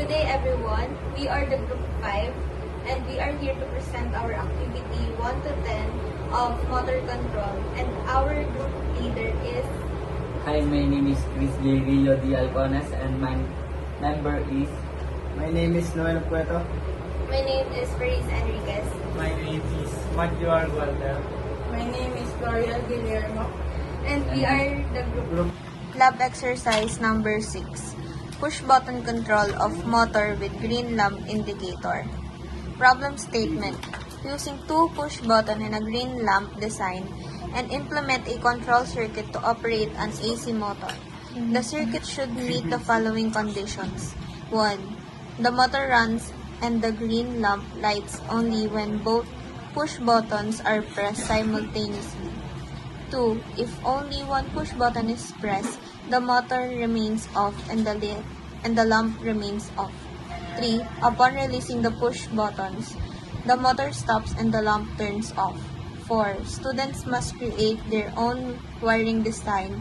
day everyone. We are the Group 5 and we are here to present our activity 1 to 10 of motor control, and our group leader is... Hi, my name is Chris J. Rio D. Alcones and my number is... My name is Noel Cueto. My name is Faris Enriquez. My name is Manuel Gualder. My name is Gloria Guillermo. And we are the group. Lab exercise number 6. Push button control of motor with green lamp indicator. Problem statement. Using 2 push button and a green lamp design and implement a control circuit to operate an AC motor. The circuit should meet the following conditions. 1. The motor runs and the green lamp lights only when both push buttons are pressed simultaneously. 2. If only one push button is pressed, the motor remains off and the lamp remains off. 3. Upon releasing the push buttons, the motor stops and the lamp turns off. 4. Students must create their own wiring design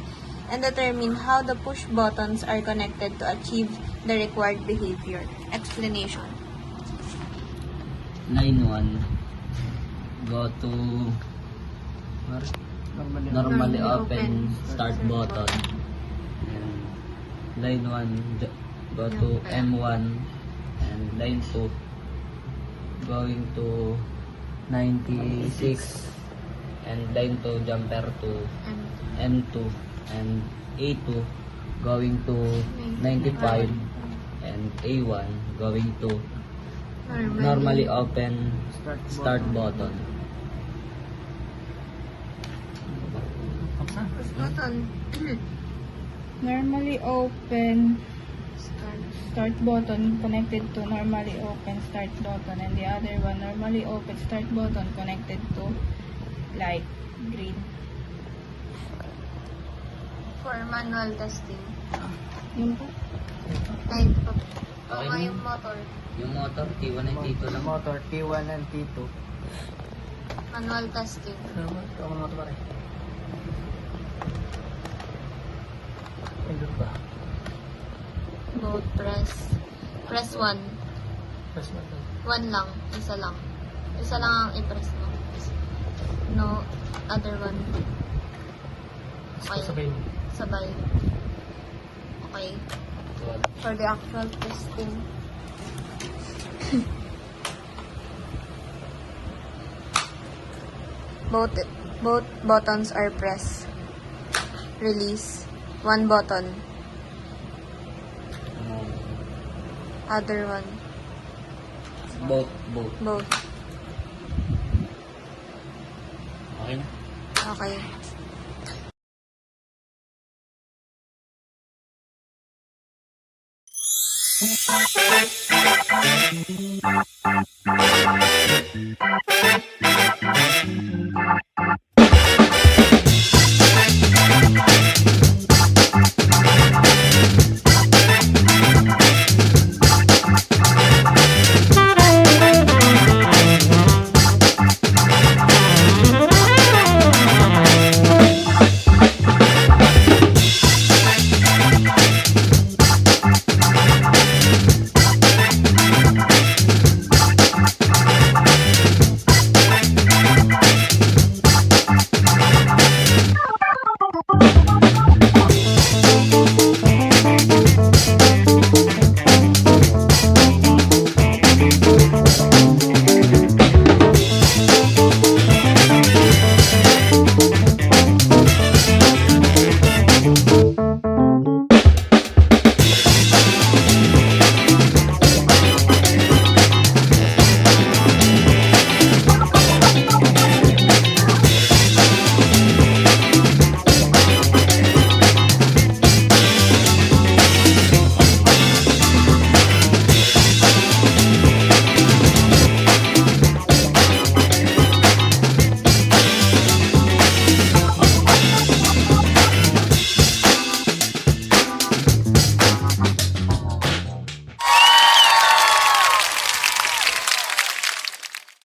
and determine how the push buttons are connected to achieve the required behavior. Explanation. Line 1. Go to normally open start button. And line 1 go to M1 and line 2 going to 96 and line 2 jumper to M2 and A2 going to 95 and A1 going to normally open start button. Push button. Normally open start button connected to normally open start button, and the other one normally open start button connected to light green. For manual testing. Yun po. Like, Okay. yung motor. Yung motor T1 and T2 lang. Motor T1 and T2. Manual testing. Ito ang motor pare. Pindot ba? Both press 1. Press button. 1 lang. Isa lang. Isa lang ang i-press mo. No other one. Okay. Sabay mo. Sabay. Okay. For the actual testing. Both buttons are pressed. Release. 1 button. Other one. Both. Both. Okay na? Okay.